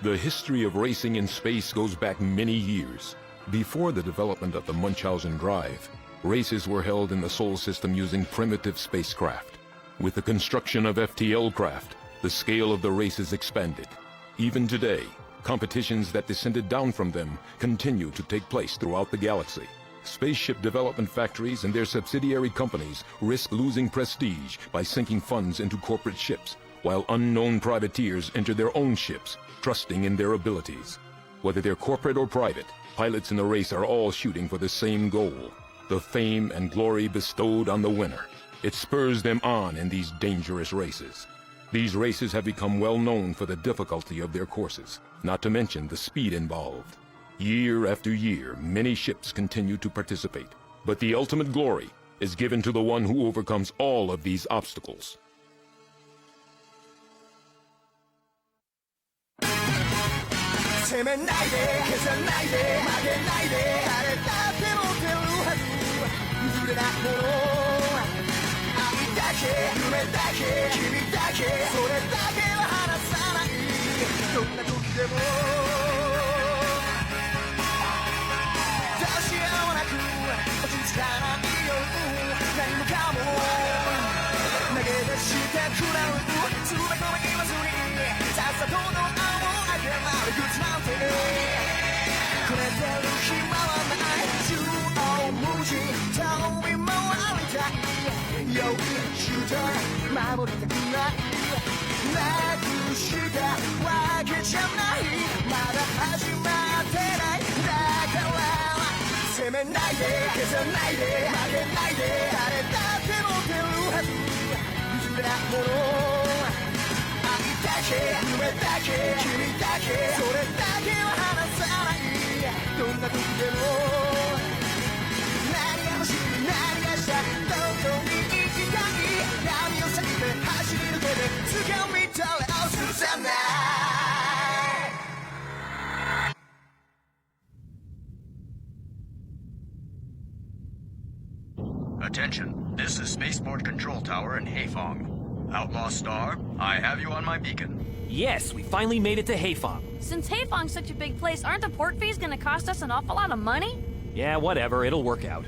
The history of racing in space goes back many years. Before the development of the Munchausen drive, races were held in the Sol system using primitive spacecraft. With the construction of FTL craft, the scale of the races expanded. Even today, competitions that descended down from them continue to take place throughout the galaxy. Spaceship development factories and their subsidiary companies risk losing prestige by sinking funds into corporate ships, while unknown privateers enter their own ships, trusting in their abilities. Whether they're corporate or private, pilots in the race are all shooting for the same goal, the fame and glory bestowed on the winner. It spurs them on in these dangerous races. These races have become well known for the difficulty of their courses, not to mention the speed involved. Year after year, many ships continue to participate, but the ultimate glory is given to the one who overcomes all of these obstacles. Attention, this is Spaceport Control Tower in Haifong. Outlaw Star, I have you on my beacon. Yes, we finally made it to Haifong. Since Haifong's such a big place, aren't the port fees gonna cost us an awful lot of money? Yeah, whatever, it'll work out.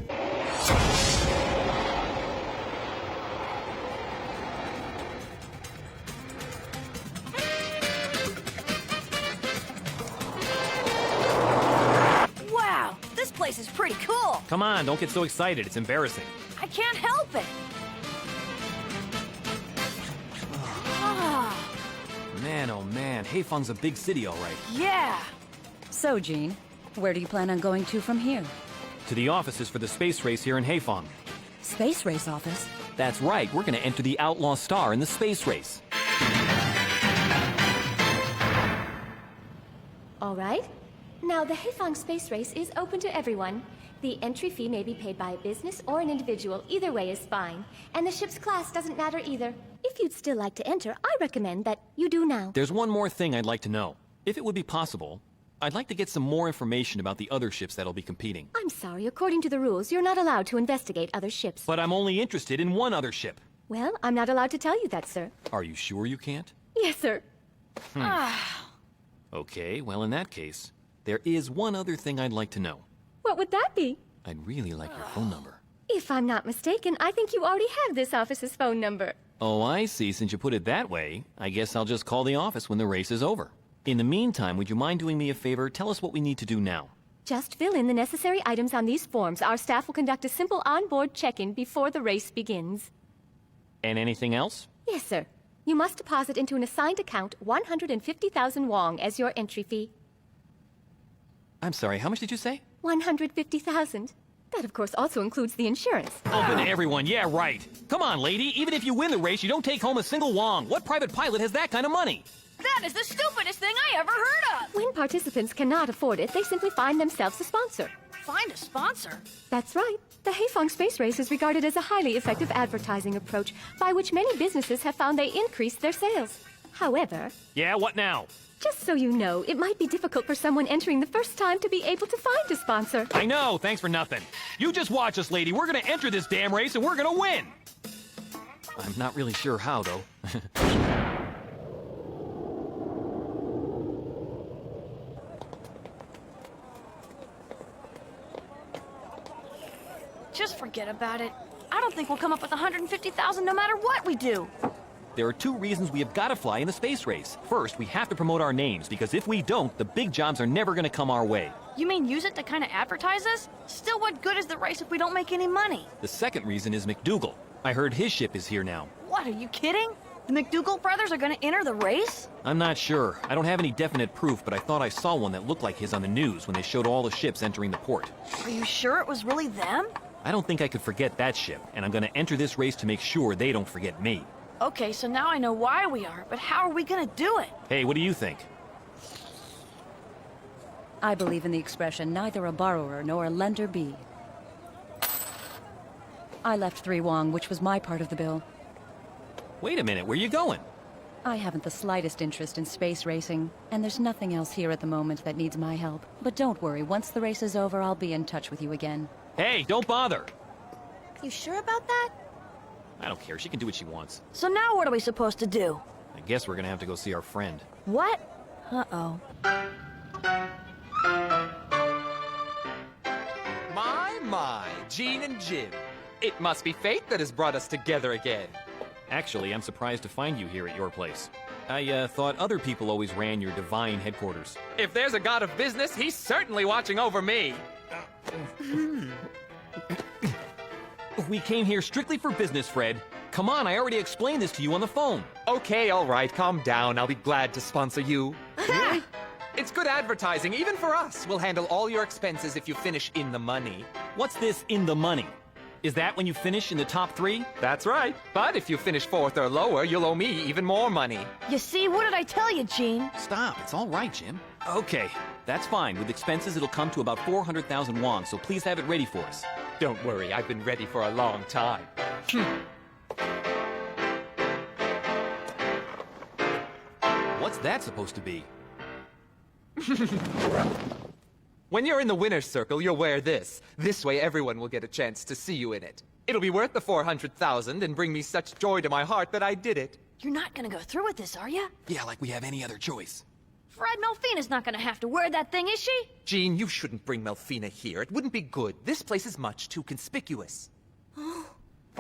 Wow, this place is pretty cool. Come on, don't get so excited, it's embarrassing. I can't help it. Ah, Man, oh man, Haifong's a big city, all right. yeah. So, Jean, where do you plan on going to from here? To the offices for the space race here in Haifong. Space race office? That's right, we're gonna enter the Outlaw Star in the space race. All right. Now, the Haifong Space Race is open to everyone. The entry fee may be paid by a business or an individual. Either way is fine. And the ship's class doesn't matter either. If you'd still like to enter, I recommend that you do now. There's one more thing I'd like to know. If it would be possible, I'd like to get some more information about the other ships that'll be competing. I'm sorry, according to the rules, you're not allowed to investigate other ships. But I'm only interested in one other ship. Well, I'm not allowed to tell you that, sir. Are you sure you can't? Yes, sir. Okay, well in that case, there is one other thing I'd like to know. What would that be? I'd really like your phone number. If I'm not mistaken, I think you already have this office's phone number. Oh, I see. Since you put it that way, I guess I'll just call the office when the race is over. In the meantime, would you mind doing me a favor? Tell us what we need to do now. Just fill in the necessary items on these forms. Our staff will conduct a simple onboard check-in before the race begins. And anything else? Yes, sir. You must deposit into an assigned account 150,000 wong as your entry fee. I'm sorry, how much did you say? 150,000. That, of course, also includes the insurance. Open to everyone, yeah, right. Come on, lady. Even if you win the race, you don't take home a single wong. What private pilot has that kind of money? That is the stupidest thing I ever heard of. When participants cannot afford it, they simply find themselves a sponsor. Find a sponsor? That's right. The Haifong Space Race is regarded as a highly effective advertising approach by which many businesses have found they increase their sales. However... Yeah, what now? Just so you know, it might be difficult for someone entering the first time to be able to find a sponsor. I know, thanks for nothing. You just watch us, lady. We're gonna enter this damn race and we're gonna win! I'm not really sure how, though. Just forget about it. I don't think we'll come up with 150,000 no matter what we do. There are two reasons we have got to fly in the space race. First, we have to promote our names, because if we don't, the big jobs are never going to come our way. You mean use it to kind of advertise us? Still, what good is the race if we don't make any money? The second reason is McDougal. I heard his ship is here now. What, are you kidding? The McDougal brothers are gonna enter the race? I'm not sure. I don't have any definite proof, but I thought I saw one that looked like his on the news when they showed all the ships entering the port. Are you sure it was really them? I don't think I could forget that ship, and I'm gonna enter this race to make sure they don't forget me. Okay, so now I know why we are, but how are we gonna do it? Hey, what do you think? I believe in the expression, neither a borrower nor a lender be. I left 3 Wong, which was my part of the bill. Wait a minute, where you going? I haven't the slightest interest in space racing, and there's nothing else here at the moment that needs my help. But don't worry, once the race is over, I'll be in touch with you again. Hey, don't bother! You sure about that? I don't care, she can do what she wants. So now what are we supposed to do? I guess we're gonna have to go see our friend. What? Uh-oh. My, Gene and Jim. It must be fate that has brought us together again. Actually, I'm surprised to find you here at your place. I thought other people always ran your divine headquarters. If there's a god of business, he's certainly watching over me. We came here strictly for business, Fred. Come on, I already explained this to you on the phone. Okay, all right, calm down. I'll be glad to sponsor you. Really? It's good advertising, even for us. We'll handle all your expenses if you finish in the money. What's this in the money? Is that when you finish in the top 3? That's right. But if you finish 4th or lower, you'll owe me even more money. You see, what did I tell you, Gene? Stop, it's all right, Jim. Okay, that's fine. With expenses, it'll come to about 400,000 won, so please have it ready for us. Don't worry, I've been ready for a long time. What's that supposed to be? When you're in the winner's circle, you'll wear this. This way everyone will get a chance to see you in it. It'll be worth the 400,000 and bring me such joy to my heart that I did it. You're not gonna go through with this, are you? Yeah, like we have any other choice. Fred, Melfina's not gonna have to wear that thing, is she? Gene, you shouldn't bring Melfina here. It wouldn't be good. This place is much too conspicuous.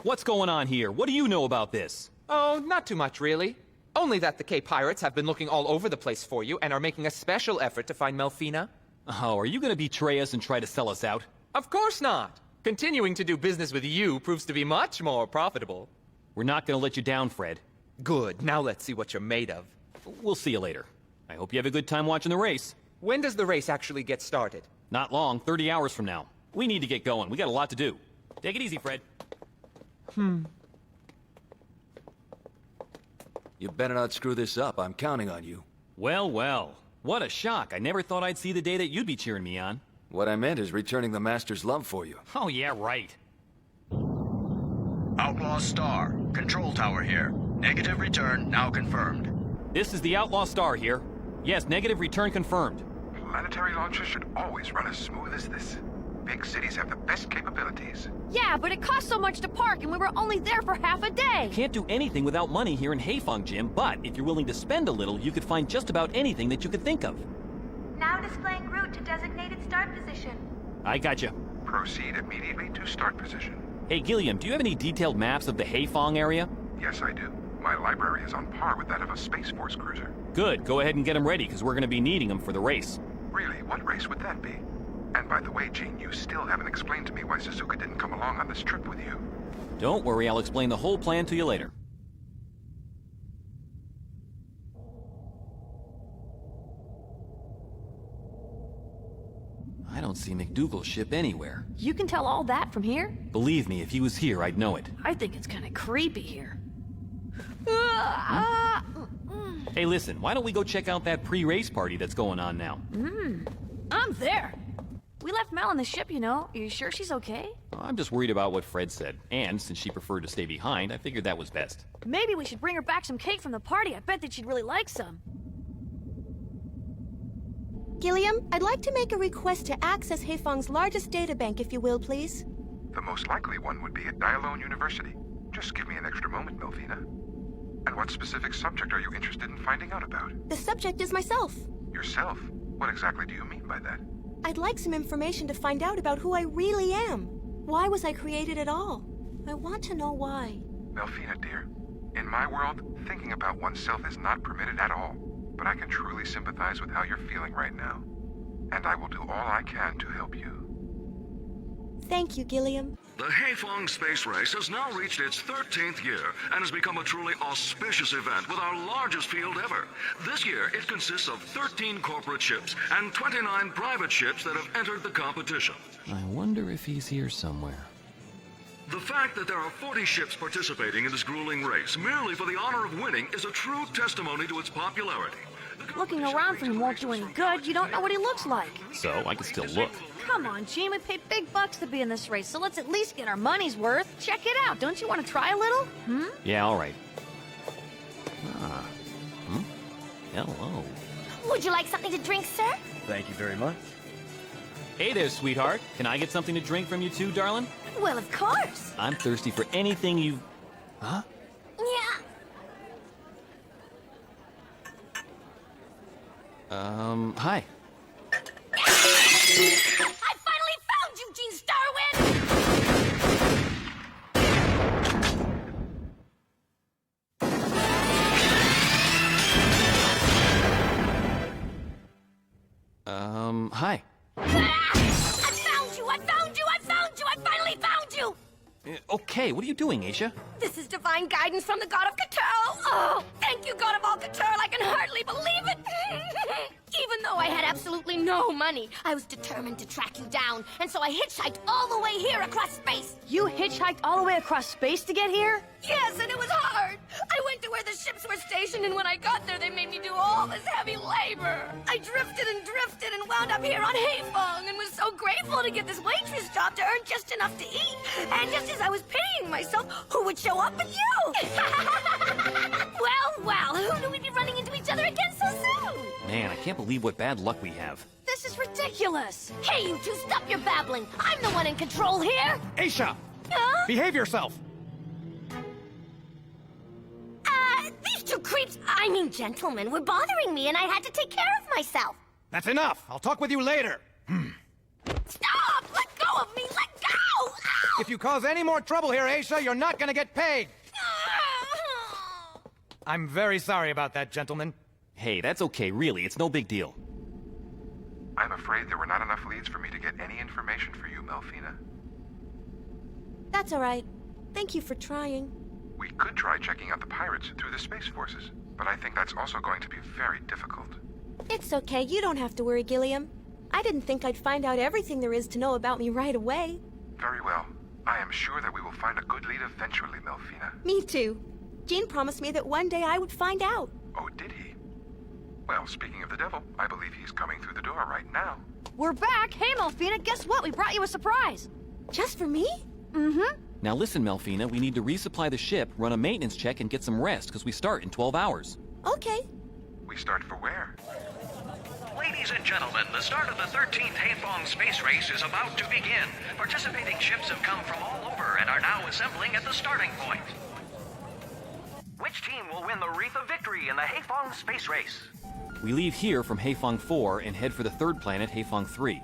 What's going on here? What do you know about this? Oh, not too much, really. Only that the K-Pirates have been looking all over the place for you and are making a special effort to find Melfina. Oh, are you gonna betray us and try to sell us out? Of course not. Continuing to do business with you proves to be much more profitable. We're not gonna let you down, Fred. Good. Now let's see what you're made of. We'll see you later. I hope you have a good time watching the race. When does the race actually get started? Not long, 30 hours from now. We need to get going. We got a lot to do. Take it easy, Fred. You better not screw this up. I'm counting on you. Well, well. What a shock. I never thought I'd see the day that you'd be cheering me on. What I meant is returning the Master's love for you. Oh, yeah, right. Outlaw Star, control tower here. Negative return now confirmed. This is the Outlaw Star here. Yes, negative return confirmed. Planetary launches should always run as smooth as this. Big cities have the best capabilities. Yeah, but it costs so much to park, and we were only there for half a day. Can't do anything without money here in Haifeng, Jim, but if you're willing to spend a little, you could find just about anything that you could think of. Now displaying route to designated start position. I gotcha. Proceed immediately to start position. Hey, Gilliam, do you have any detailed maps of the Haifeng area? Yes, I do. My library is on par with that of a Space Force cruiser. Good. Go ahead and get them ready, because we're going to be needing them for the race. Really? What race would that be? And by the way, Gene, you still haven't explained to me why Suzuka didn't come along on this trip with you. Don't worry, I'll explain the whole plan to you later. I don't see McDougal's ship anywhere. You can tell all that from here? Believe me, if he was here, I'd know it. I think it's kind of creepy here. Hey, listen, why don't we go check out that pre-race party that's going on now? I'm there. We left Mel on the ship, you know. Are you sure she's okay? I'm just worried about what Fred said, and since she preferred to stay behind, I figured that was best. Maybe we should bring her back some cake from the party. I bet that she'd really like some. Gilliam, I'd like to make a request to access Haifeng's largest databank, if you will, please. The most likely one would be at Dialone University. Just give me an extra moment, Melfina. And what specific subject are you interested in finding out about? The subject is myself. Yourself? What exactly do you mean by that? I'd like some information to find out about who I really am. Why was I created at all? I want to know why. Melfina, dear, in my world, thinking about oneself is not permitted at all. But I can truly sympathize with how you're feeling right now. And I will do all I can to help you. Thank you, Gilliam. The Haifong Space Race has now reached its 13th year and has become a truly auspicious event with our largest field ever. This year, it consists of 13 corporate ships and 29 private ships that have entered the competition. I wonder if he's here somewhere. The fact that there are 40 ships participating in this grueling race merely for the honor of winning is a true testimony to its popularity. Looking around for him won't do any good. You don't know what he looks like. So, I can still look. Come on, Gene. We paid big bucks to be in this race, so let's at least get our money's worth. Check it out. Don't you want to try a little? Yeah, all right. Hello. Would you like something to drink, sir? Thank you very much. Hey there, sweetheart. Can I get something to drink from you too, darling? Well, of course. I'm thirsty for anything you've... Huh? Yeah. Hi. I finally found you, Gene Starwind! Hi. I found you! I found you! I found you! I finally found you! Okay, what are you doing, Aisha? This is divine guidance from the god of Cthulhu! Oh, thank you, god of all Cthulhu! I can hardly believe it! Even though I had absolutely no money, I was determined to track you down, and so I hitchhiked all the way here across space! You hitchhiked all the way across space to get here? Yes, and it was hard! I went to where the ships were stationed, and when I got there, they made me do all this heavy labor! I drifted and drifted and wound up here on Haifong, and was so grateful to get this waitress job to earn just enough to eat! And just as I was pitying myself, who would show up but you? Well, who knew we'd be running into each other again so soon? Man, I can't believe what bad luck we have. This is ridiculous! Hey, you two, stop your babbling! I'm the one in control here! Aisha! Huh? Behave yourself! These two creeps, I mean gentlemen, were bothering me and I had to take care of myself. That's enough! I'll talk with you later! Stop! Let go of me! Let go! Ow! If you cause any more trouble here, Aisha, you're not gonna get paid! I'm very sorry about that, gentlemen. Hey, that's okay, really. It's no big deal. I'm afraid there were not enough leads for me to get any information for you, Melfina. That's all right. Thank you for trying. We could try checking out the pirates through the Space Forces, but I think that's also going to be very difficult. It's okay. You don't have to worry, Gilliam. I didn't think I'd find out everything there is to know about me right away. Very well. I am sure that we will find a good lead eventually, Melfina. Me too. Gene promised me that one day I would find out. Oh, did he? Well, speaking of the devil, I believe he's coming through the door right now. We're back! Hey, Melfina, guess what? We brought you a surprise! Just for me? Mm-hmm. Now listen, Melfina, we need to resupply the ship, run a maintenance check, and get some rest, because we start in 12 hours. Okay. We start for where? Ladies and gentlemen, the start of the 13th Haifong Space Race is about to begin. Participating ships have come from all over and are now assembling at the starting point. Which team will win the Wreath of Victory in the Haifong Space Race? We leave here from Haifong 4 and head for the third planet, Haifong 3.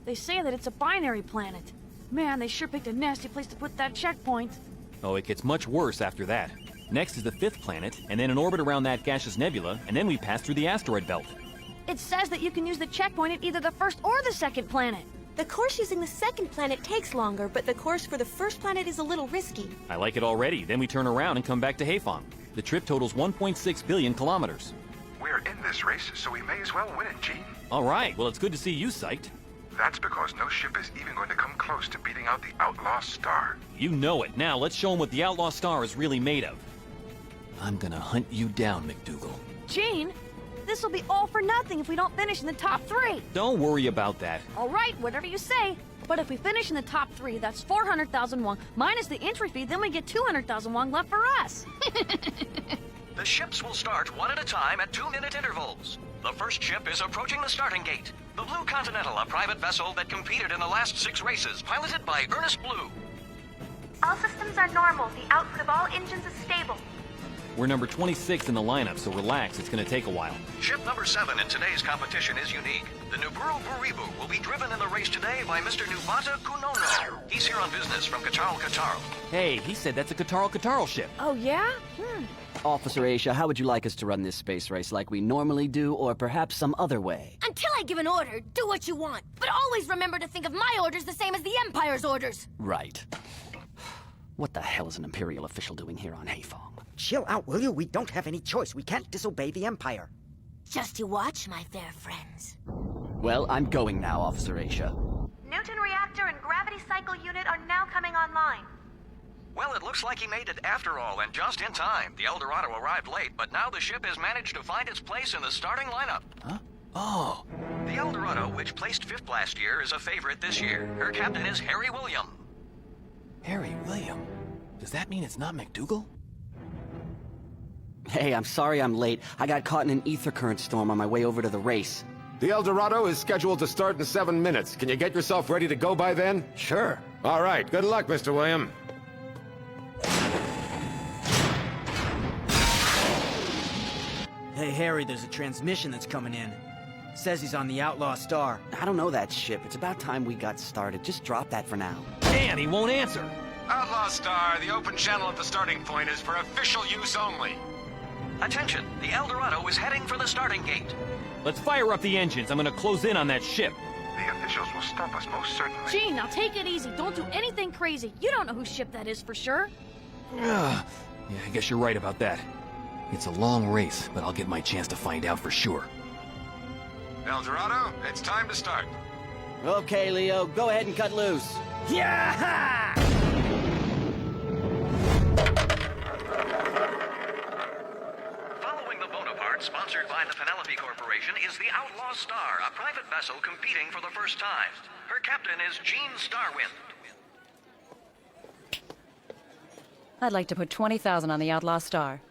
They say that it's a binary planet. Man, they sure picked a nasty place to put that checkpoint. Oh, it gets much worse after that. Next is the fifth planet, and then an orbit around that gaseous nebula, and then we pass through the asteroid belt. It says that you can use the checkpoint at either the first or the second planet. The course using the second planet takes longer, but the course for the first planet is a little risky. I like it already. Then we turn around and come back to Haifong. The trip totals 1.6 billion kilometers. We're in this race, so we may as well win it, Gene. All right, well, it's good to see you psyched. That's because no ship is even going to come close to beating out the Outlaw Star. You know it. Now, let's show them what the Outlaw Star is really made of. I'm gonna hunt you down, McDougal. Gene, this'll be all for nothing if we don't finish in the top 3. Don't worry about that. All right, whatever you say. But if we finish in the top 3, that's 400,000 won, minus the entry fee, then we get 200,000 won left for us. The ships will start one at a time at 2-minute intervals. The first ship is approaching the starting gate. The Blue Continental, a private vessel that competed in the last 6 races, piloted by Ernest Blue. All systems are normal. The output of all engines is stable. We're number 26 in the lineup, so relax, it's gonna take a while. Ship number 7 in today's competition is unique. The Nuburu Buribu will be driven in the race today by Mr. Nubata Kunono. He's here on business from Kataro. Hey, he said that's a Kataro ship. Oh, yeah? Officer Aisha, how would you like us to run this space race, like we normally do, or perhaps some other way? Until I give an order, do what you want. But always remember to think of my orders the same as the Empire's orders. Right. What the hell is an Imperial official doing here on Haefong? Chill out, will you? We don't have any choice. We can't disobey the Empire. Just you watch, my fair friends. Well, I'm going now, Officer Aisha. Newton reactor and gravity cycle unit are now coming online. Well, it looks like he made it after all, and just in time. The Eldorado arrived late, but now the ship has managed to find its place in the starting lineup. Huh? Oh. The Eldorado, which placed 5th last year, is a favorite this year. Her captain is Harry William. Harry William? Does that mean it's not McDougal? Hey, I'm sorry I'm late. I got caught in an ether current storm on my way over to the race. The Eldorado is scheduled to start in 7 minutes. Can you get yourself ready to go by then? Sure. All right, good luck, Mr. William. Hey, Harry, there's a transmission that's coming in. Says he's on the Outlaw Star. I don't know that ship. It's about time we got started. Just drop that for now. Damn, he won't answer. Outlaw Star, the open channel at the starting point is for official use only. Attention, the Eldorado is heading for the starting gate. Let's fire up the engines. I'm gonna close in on that ship. The officials will stop us most certainly. Gene, now take it easy. Don't do anything crazy. You don't know whose ship that is for sure. Yeah, I guess you're right about that. It's a long race, but I'll get my chance to find out for sure. Eldorado, it's time to start. Okay, Leo, go ahead and cut loose. Yeah! Following the Bonaparte, sponsored by the Penelope Corporation, is the Outlaw Star, a private vessel competing for the first time. Her captain is Gene Starwind. I'd like to put 20,000 on the Outlaw Star.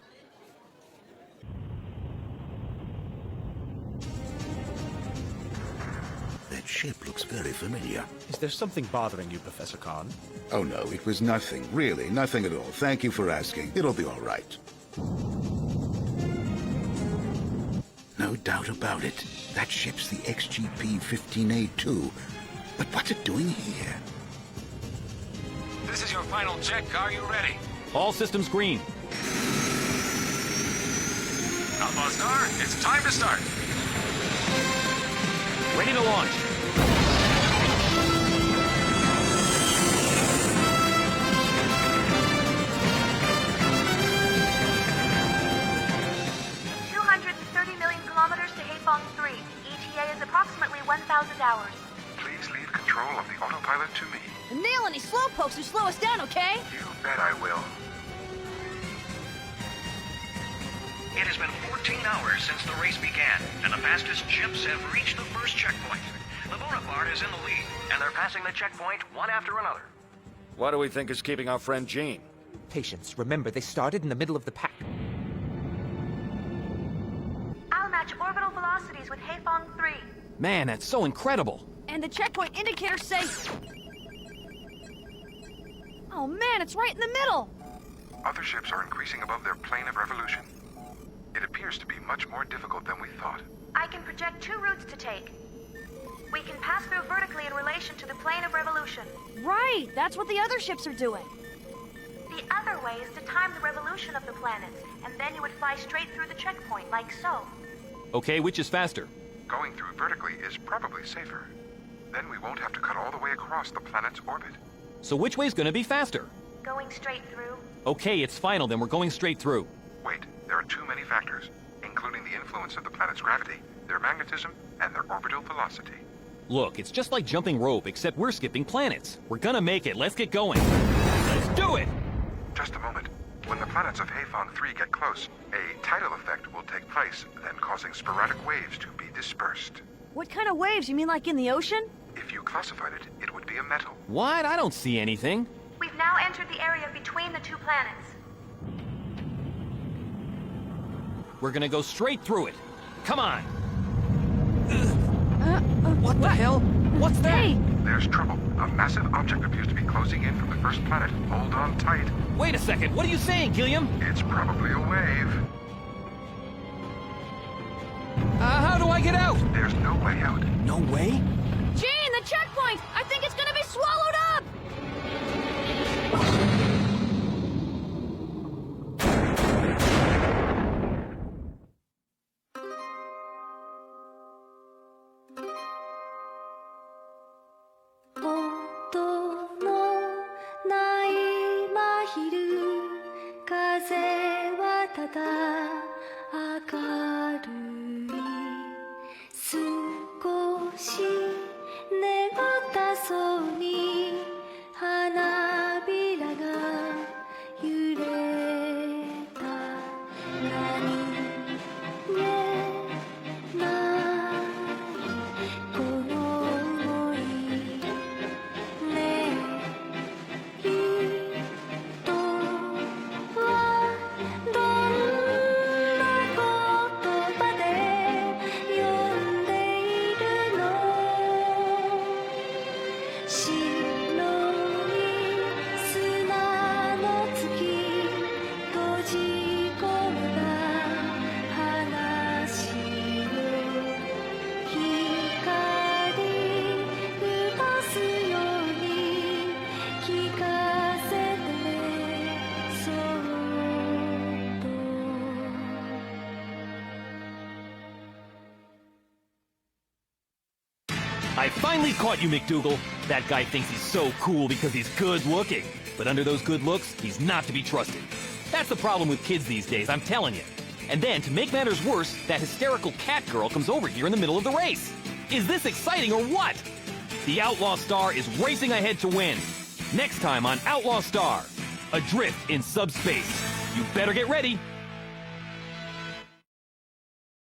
That ship looks very familiar. Is there something bothering you, Professor Khan? Oh no, it was nothing. Really, nothing at all. Thank you for asking. It'll be all right. No doubt about it. That ship's the XGP-15A2. But what's it doing here? This is your final check. Are you ready? All systems green. Outlaw Star, it's time to start. Ready to launch. To Haefong 3. ETA is approximately 1,000 hours. Please leave control of the autopilot to me. Nail any slowpokes who slow us down, okay? You bet I will. It has been 14 hours since the race began, and the fastest ships have reached the first checkpoint. The Bonaparte is in the lead, and they're passing the checkpoint one after another. What do we think is keeping our friend Gene? Patience. Remember, they started in the middle of the pack. I'll match orbital velocities with Haefong 3. Man, that's so incredible. And the checkpoint indicators say... Oh man, it's right in the middle! Other ships are increasing above their plane of revolution. It appears to be much more difficult than we thought. I can project 2 routes to take. We can pass through vertically in relation to the plane of revolution. Right, that's what the other ships are doing. The other way is to time the revolution of the planets, and then you would fly straight through the checkpoint, like so. Okay, which is faster? Going through vertically is probably safer. Then we won't have to cut all the way across the planet's orbit. So which way's gonna be faster? Going straight through. Okay, it's final, then we're going straight through. Wait, there are too many factors, including the influence of the planet's gravity, their magnetism, and their orbital velocity. Look, it's just like jumping rope, except we're skipping planets. We're gonna make it. Let's get going. Let's do it! Just a moment. When the planets of Haefong 3 get close, a tidal effect will take place, then causing sporadic waves to be dispersed. What kind of waves? You mean like in the ocean? If you classified it, it would be a metal. What? I don't see anything. We've now entered the area between the 2 planets. We're gonna go straight through it. Come on! What the hell? What's that? Hey! There's trouble. A massive object appears to be closing in from the first planet. Hold on tight. Wait a second, what are you saying, Gilliam? It's probably a wave. How do I get out? There's no way out. No way? Gene, the checkpoint! I think it's gonna be swallowed up! I finally caught you, McDougal. That guy thinks he's so cool because he's good looking. But under those good looks, he's not to be trusted. That's the problem with kids these days, I'm telling you. And then, to make matters worse, that hysterical cat girl comes over here in the middle of the race. Is this exciting or what? The Outlaw Star is racing ahead to win. Next time on Outlaw Star, adrift in subspace. You better get ready.